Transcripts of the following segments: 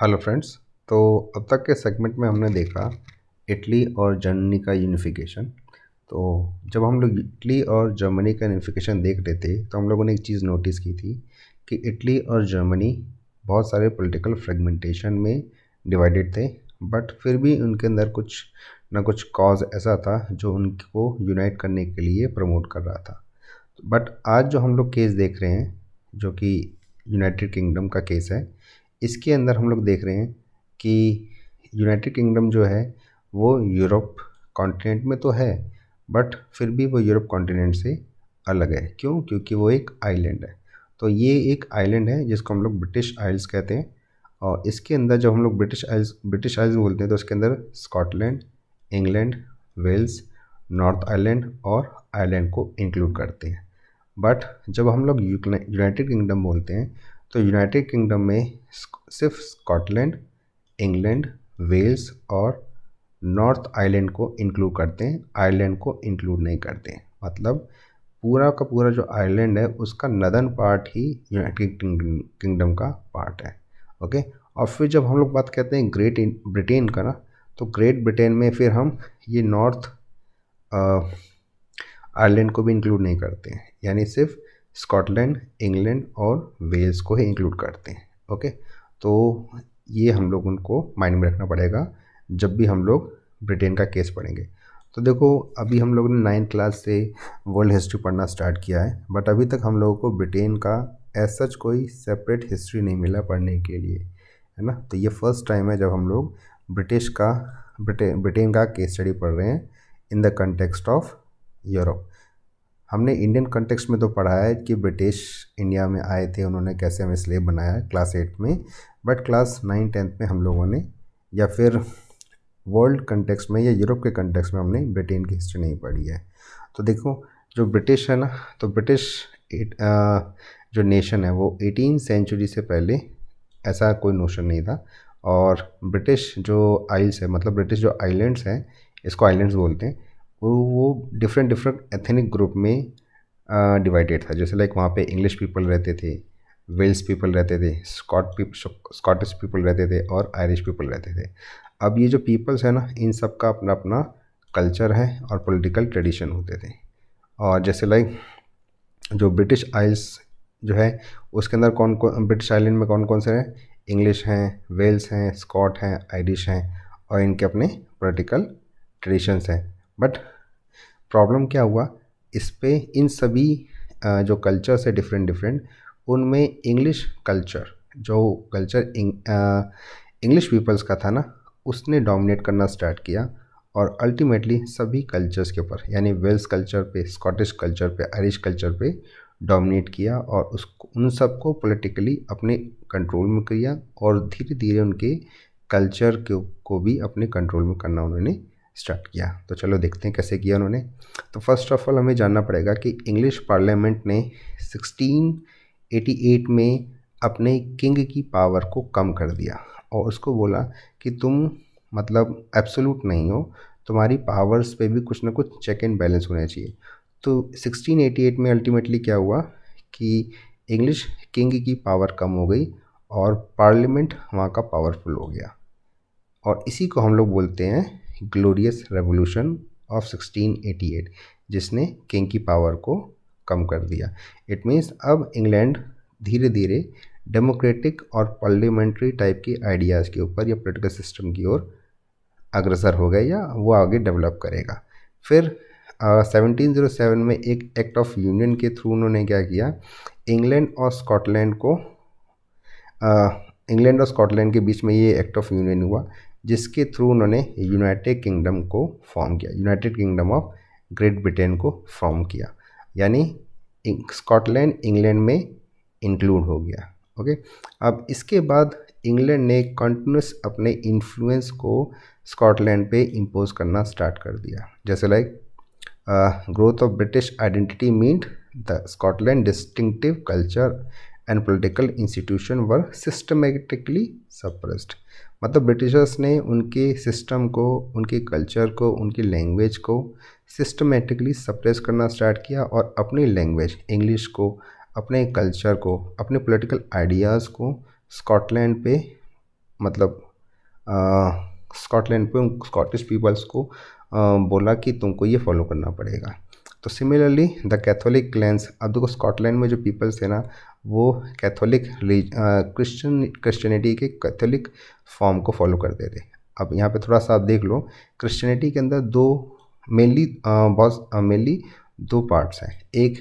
Hello friends. तो अब तक के सेगमेंट में हमने देखा इटली और जर्मनी का यूनिफिकेशन। तो जब हम लोग इटली और जर्मनी का यूनिफिकेशन देख रहे थे तो हम लोगों ने एक चीज़ नोटिस की थी कि इटली और जर्मनी बहुत सारे पॉलिटिकल फ्रेगमेंटेशन में डिवाइडेड थे, बट फिर भी उनके अंदर कुछ ना कुछ कॉज ऐसा था जो उनको यूनाइट करने के लिए प्रमोट कर रहा था। बट आज जो हम लोग केस देख रहे हैं, जो कि यूनाइटेड किंगडम का केस है, इसके अंदर हम लोग देख रहे हैं कि यूनाइटेड किंगडम जो है वो यूरोप कॉन्टिनेंट में तो है, बट फिर भी वो यूरोप कॉन्टिनेंट से अलग है। क्यों? क्योंकि वो एक आइलैंड है। तो ये एक आइलैंड है जिसको हम लोग ब्रिटिश आइल्स कहते हैं। और इसके अंदर जब हम लोग ब्रिटिश आइल्स बोलते हैं तो इसके अंदर Scotland, England, Wales, North Ireland और आयरलैंड को इंक्लूड करते हैं। बट जब हम लोग यूनाइटेड किंगडम बोलते हैं तो यूनाइटेड किंगडम में सिर्फ स्कॉटलैंड, इंग्लैंड, वेल्स और नॉर्थ आयरलैंड को इंक्लूड करते हैं, आयरलैंड को इंक्लूड नहीं करते हैं। मतलब पूरा का पूरा जो आयरलैंड है उसका नदर्न पार्ट ही यूनाइटेड किंगडम का पार्ट है। ओके। और फिर जब हम लोग बात करते हैं ग्रेट ब्रिटेन का ना, तो ग्रेट ब्रिटेन में फिर हम ये नॉर्थ आयरलैंड को भी इंक्लूड नहीं करते हैं, यानी सिर्फ स्कॉटलैंड, इंग्लैंड और वेल्स को ही इंक्लूड करते हैं। ओके। तो ये हम लोग उनको माइंड में रखना पड़ेगा जब भी हम लोग ब्रिटेन का केस पढ़ेंगे। तो देखो, अभी हम लोगों ने 9th क्लास से वर्ल्ड हिस्ट्री पढ़ना स्टार्ट किया है, बट अभी तक हम लोगों को ब्रिटेन का एज सच कोई सेपरेट हिस्ट्री नहीं मिला पढ़ने के लिए, है ना। तो ये फर्स्ट टाइम है जब हम लोग ब्रिटेन का केस स्टडी पढ़ रहे हैं in the context of Europe. हमने इंडियन कंटेक्स्ट में तो पढ़ा है कि ब्रिटिश इंडिया में आए थे, उन्होंने कैसे हमें स्लेव बनाया है क्लास 8 में, बट क्लास 9-10 में हम लोगों ने, या फिर वर्ल्ड कंटेक्स्ट में या यूरोप के कंटेक्स्ट में हमने ब्रिटेन की हिस्ट्री नहीं पढ़ी है। तो देखो, जो ब्रिटिश है ना, तो ब्रिटिश जो नेशन है वो 18 सेंचुरी से पहले ऐसा कोई नोशन नहीं था। और ब्रिटिश जो आइल्स है, मतलब ब्रिटिश जो आइलैंड्स हैं, इसको आइलैंड्स बोलते हैं, वो डिफरेंट डिफरेंट एथनिक ग्रुप में डिवाइडेड था। जैसे लाइक वहाँ पे इंग्लिश पीपल रहते थे, वेल्स पीपल रहते थे, स्कॉटिश पीपल रहते थे और आयरिश पीपल रहते थे। अब ये जो पीपल्स है ना, इन सब का अपना अपना कल्चर है और पॉलिटिकल ट्रेडिशन होते थे। और जैसे लाइक जो ब्रिटिश आइल्स जो है उसके अंदर कौन कौन, ब्रिटिश आइलैंड में कौन कौन से हैं? इंग्लिश हैं, वेल्स हैं, स्कॉट हैं, आयरिश हैं, और इनके अपने पॉलिटिकल ट्रेडिशंस हैं। बट प्रॉब्लम क्या हुआ इस पे, इन सभी जो कल्चर्स है डिफरेंट डिफरेंट, उनमें इंग्लिश कल्चर, जो कल्चर इंग्लिश पीपल्स का था ना, उसने डोमिनेट करना स्टार्ट किया। और अल्टीमेटली सभी कल्चर्स के ऊपर, यानी वेल्स कल्चर पे, स्कॉटिश कल्चर पे, आयरिश कल्चर पे डोमिनेट किया और उसको, उन सबको पॉलिटिकली अपने कंट्रोल में किया और धीरे धीरे उनके कल्चर को भी अपने कंट्रोल में करना उन्होंने स्टार्ट किया। तो चलो देखते हैं कैसे किया उन्होंने। तो फर्स्ट ऑफ ऑल हमें जानना पड़ेगा कि इंग्लिश पार्लियामेंट ने 1688 में अपने किंग की पावर को कम कर दिया और उसको बोला कि तुम मतलब एब्सोल्यूट नहीं हो, तुम्हारी पावर्स पे भी कुछ ना कुछ चेक एंड बैलेंस होना चाहिए। तो 1688 में अल्टीमेटली क्या हुआ कि इंग्लिश किंग की पावर कम हो गई और पार्लियामेंट वहाँ का पावरफुल हो गया। और इसी को हम लोग बोलते हैं ग्लोरियस रेवोल्यूशन ऑफ 1688, जिसने किंग की पावर को कम कर दिया। इट मीन्स अब इंग्लैंड धीरे धीरे डेमोक्रेटिक और पार्लियामेंट्री टाइप के आइडियाज़ के ऊपर या पॉलिटिकल सिस्टम की ओर अग्रसर हो गया, या वो आगे डेवलप करेगा। फिर 1707 में एक एक्ट ऑफ यूनियन के थ्रू उन्होंने क्या किया, इंग्लैंड और स्कॉटलैंड को इंग्लैंड और स्कॉटलैंड के बीच में ये एक्ट ऑफ यूनियन हुआ, जिसके थ्रू उन्होंने यूनाइटेड किंगडम को फॉर्म किया, United kingdom of great Britain को फॉर्म किया, यानी स्कॉटलैंड इंग्लैंड में इंक्लूड हो गया। ओके। अब इसके बाद इंग्लैंड ने कंटिन्यूस अपने इन्फ्लुएंस को स्कॉटलैंड पे इम्पोज करना स्टार्ट कर दिया। जैसे like growth of British identity meant the Scotland distinctive culture and political institution were systematically suppressed. मतलब ब्रिटिशर्स ने उनके सिस्टम को, उनके कल्चर को, उनकी लैंग्वेज को सिस्टमेटिकली सप्रेस करना स्टार्ट किया और अपनी लैंग्वेज इंग्लिश को, अपने कल्चर को, अपने पॉलिटिकल आइडियाज़ को स्कॉटलैंड पे मतलब स्कॉटलैंड पे स्कॉटिश पीपल्स को बोला कि तुमको ये फॉलो करना पड़ेगा। तो सिमिलरली द कैथोलिक क्लैंस, अब देखो स्कॉटलैंड में जो पीपल्स थे ना वो कैथोलिक क्रिश्चियनिटी के कैथोलिक फॉर्म को फॉलो करते थे। अब यहाँ पे थोड़ा सा आप देख लो, क्रिश्चियनिटी के अंदर दो मेनली दो पार्ट्स हैं। एक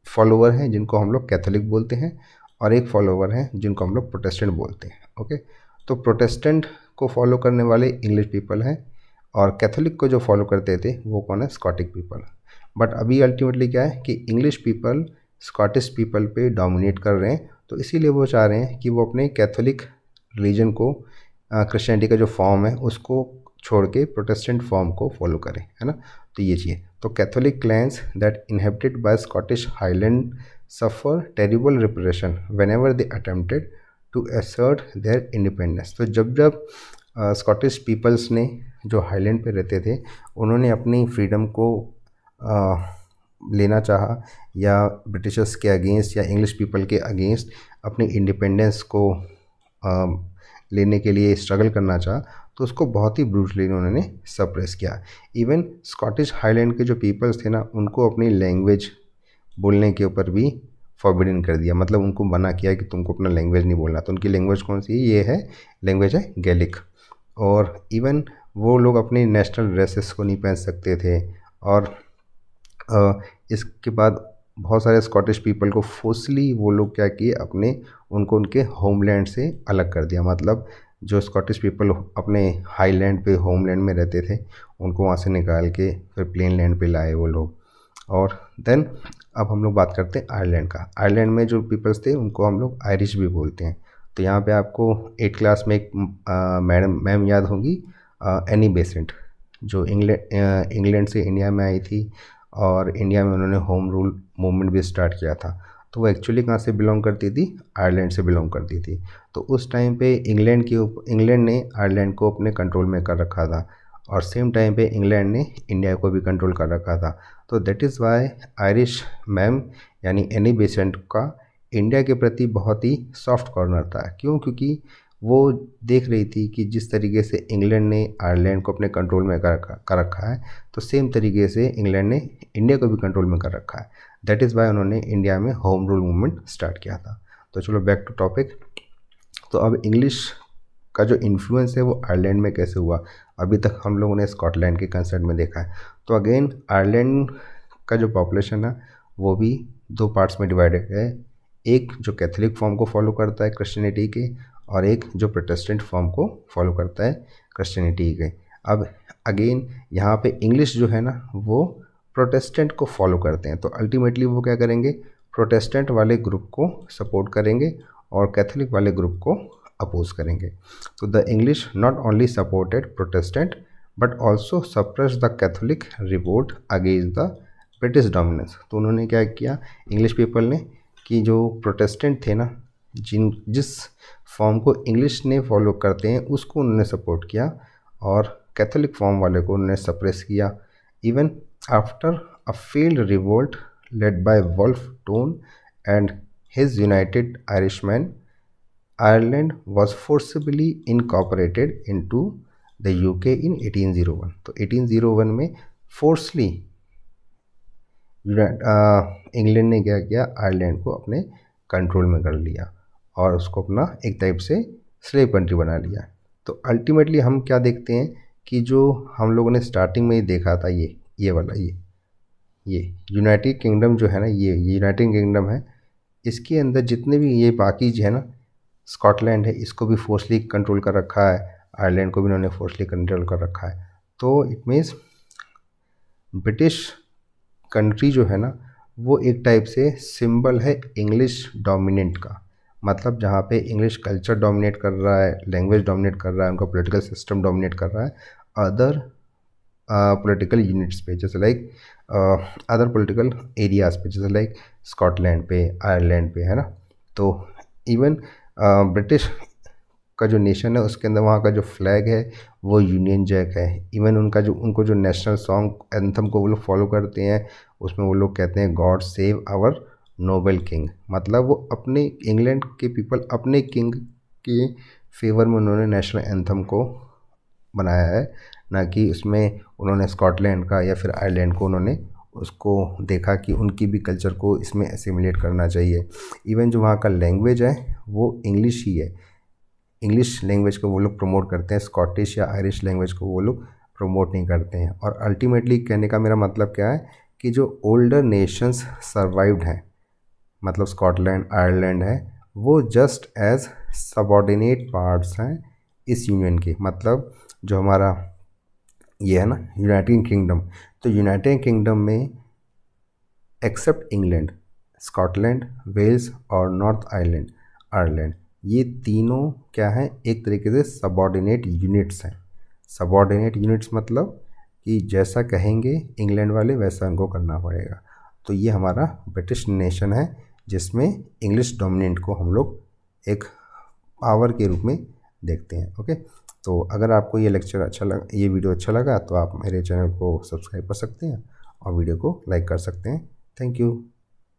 फॉलोवर हैं जिनको हम लोग कैथोलिक बोलते हैं और एक फॉलोवर हैं जिनको हम लोग प्रोटेस्टेंट बोलते हैं। ओके, तो प्रोटेस्टेंट को फॉलो करने वाले इंग्लिश पीपल हैं और कैथोलिक को जो फॉलो करते थे वो कौन है, स्कॉटिक पीपल। बट अभी अल्टीमेटली क्या है कि इंग्लिश पीपल स्कॉटिश पीपल पे डोमिनेट कर रहे हैं, तो इसीलिए वो चाह रहे हैं कि वो अपने कैथोलिक रिलीजन को, क्रिश्चियनिटी का जो फॉर्म है उसको छोड़ के प्रोटेस्टेंट फॉर्म को फॉलो करें, है ना। तो ये चीज़, तो Catholic clans that inhabited by Scottish Highland suffer terrible repression whenever they attempted to assert their independence. तो जब जब स्कॉटिश पीपल्स ने जो हाईलैंड पे रहते थे उन्होंने अपनी फ्रीडम को लेना चाहा या ब्रिटिशर्स के अगेंस्ट या इंग्लिश पीपल के अगेंस्ट अपनी इंडिपेंडेंस को लेने के लिए स्ट्रगल करना चाहा, तो उसको बहुत ही ब्रूटली उन्होंने सप्रेस किया। इवन स्कॉटिश हाईलैंड के जो पीपल्स थे ना उनको अपनी लैंग्वेज बोलने के ऊपर भी फॉरबिडन कर दिया, मतलब उनको मना किया कि तुमको अपना लैंग्वेज नहीं बोलना। तो उनकी लैंग्वेज कौन सी है, ये है लैंग्वेज है गैलिक। और इवन वो लोग अपने नेशनल ड्रेसेस को नहीं पहन सकते थे। और इसके बाद बहुत सारे स्कॉटिश पीपल को फोर्सली वो लोग क्या किए, उनको उनके होमलैंड से अलग कर दिया। मतलब जो स्कॉटिश पीपल अपने हाईलैंड पे होमलैंड में रहते थे उनको वहाँ से निकाल के फिर प्लेन लैंड पे लाए वो लोग। और देन अब हम लोग बात करते हैं आयरलैंड का। आयरलैंड में जो पीपल्स थे उनको हम लोग आयरिश भी बोलते हैं। तो यहाँ पे आपको 8th क्लास में एक मैम याद होंगी, एनी बेसेंट, जो इंग्लैंड से इंडिया में आई थी और इंडिया में उन्होंने होम रूल मूवमेंट भी स्टार्ट किया था। तो वो एक्चुअली कहाँ से बिलोंग करती थी, आयरलैंड से बिलोंग करती थी। तो उस टाइम पे इंग्लैंड ने आयरलैंड को अपने कंट्रोल में कर रखा था और सेम टाइम पे इंग्लैंड ने इंडिया को भी कंट्रोल कर रखा था। तो that is why Irish ma'am यानी एनी बेसेंट का इंडिया के प्रति बहुत ही सॉफ्ट कॉर्नर था। क्यों? क्योंकि वो देख रही थी कि जिस तरीके से इंग्लैंड ने आयरलैंड को अपने कंट्रोल में कर रखा है, तो सेम तरीके से इंग्लैंड ने इंडिया को भी कंट्रोल में कर रखा है। दैट इज़ वाई उन्होंने इंडिया में होम रूल मूवमेंट स्टार्ट किया था। तो चलो बैक टू टॉपिक। तो अब इंग्लिश का जो इन्फ्लुएंस है वो आयरलैंड में कैसे हुआ, अभी तक हम लोगों ने स्कॉटलैंड के कंसर्ट में देखा है। तो अगेन आयरलैंड का जो पॉपुलेशन है वो भी दो पार्ट्स में डिवाइडेड है, एक जो कैथोलिक फॉर्म को फॉलो करता है क्रिश्चियनिटी के और एक जो प्रोटेस्टेंट फॉर्म को फॉलो करता है क्रिश्चियनिटी के। अब अगेन यहाँ पे इंग्लिश जो है ना वो प्रोटेस्टेंट को फॉलो करते हैं, तो अल्टीमेटली वो क्या करेंगे, प्रोटेस्टेंट वाले ग्रुप को सपोर्ट करेंगे और कैथोलिक वाले ग्रुप को अपोज करेंगे। तो the English not only supported Protestant but also suppress the Catholic revolt against the British dominance. तो उन्होंने क्या किया इंग्लिश पीपल ने कि जो प्रोटेस्टेंट थे ना, जिस फॉर्म को इंग्लिश ने फॉलो करते हैं उसको उन्होंने सपोर्ट किया और कैथोलिक फॉर्म वाले को उन्होंने सप्रेस किया। Even after a failed revolt led by Wolfe Tone and his United Irishman, Ireland was forcibly incorporated into the UK in 1801। तो 1801 में फोर्सली इंग्लैंड ने क्या किया, आयरलैंड को अपने कंट्रोल में कर लिया और उसको अपना एक टाइप से स्लेव कंट्री बना लिया। तो अल्टीमेटली हम क्या देखते हैं कि जो हम लोगों ने स्टार्टिंग में ही देखा था ये वाला ये यूनाइटेड किंगडम जो है ना, ये यूनाइटेड किंगडम है, इसके अंदर जितने भी ये बाकी जो है ना, स्कॉटलैंड है, इसको भी फोर्सली कंट्रोल कर रखा है, आयरलैंड को भी उन्होंने फोर्सली कंट्रोल कर रखा है। तो इट मीन्स ब्रिटिश कंट्री जो है ना वो एक टाइप से सिंबल है इंग्लिश डोमिनेंट का। मतलब जहाँ पे इंग्लिश कल्चर डोमिनेट कर रहा है, लैंग्वेज डोमिनेट कर रहा है, उनका पॉलिटिकल सिस्टम डोमिनेट कर रहा है अदर पॉलिटिकल यूनिट्स पे, जैसे लाइक अदर पॉलिटिकल एरियाज पे, जैसे लाइक स्कॉटलैंड पे, आयरलैंड पे, है ना। तो इवन ब्रिटिश का जो नेशन है उसके अंदर वहाँ का जो फ्लैग है वो यूनियन जैक है। इवन उनको जो नेशनल सॉन्ग एंथम को वो लोग फॉलो करते हैं, उसमें वो लोग कहते हैं God save our noble king. मतलब वो अपने इंग्लैंड के पीपल अपने किंग के फेवर में उन्होंने नेशनल एंथम को बनाया है, ना कि उसमें उन्होंने स्कॉटलैंड का या फिर आयरलैंड को उन्होंने उसको देखा कि उनकी भी कल्चर को इसमें एसिमुलेट करना चाहिए। इवन जो वहाँ का लैंग्वेज है वो इंग्लिश ही है, इंग्लिश लैंग्वेज को वो लोग प्रमोट करते हैं, स्कॉटिश या आयरिश लैंग्वेज को वो लोग प्रमोट नहीं करते हैं। और अल्टीमेटली कहने का मेरा मतलब क्या है कि जो ओल्डर नेशंस सर्वाइव्ड हैं, मतलब स्कॉटलैंड आयरलैंड है, वो जस्ट एज सबऑर्डिनेट पार्ट्स हैं इस यूनियन के। मतलब जो हमारा ये है ना यूनाइटेड किंगडम, तो यूनाइटेड किंगडम में एक्सेप्ट इंग्लैंड, स्कॉटलैंड, वेल्स और नॉर्थ आयरलैंड आयरलैंड, ये तीनों क्या हैं, एक तरीके से सबऑर्डिनेट यूनिट्स हैं। सबऑर्डिनेट यूनिट्स मतलब कि जैसा कहेंगे इंग्लैंड वाले वैसा उनको करना पड़ेगा। तो ये हमारा ब्रिटिश नेशन है जिसमें इंग्लिश डोमिनेंट को हम लोग एक पावर के रूप में देखते हैं। ओके, तो अगर आपको ये लेक्चर अच्छा लगा, ये वीडियो अच्छा लगा, तो आप मेरे चैनल को सब्सक्राइब कर सकते हैं और वीडियो को लाइक कर सकते हैं। Thank you.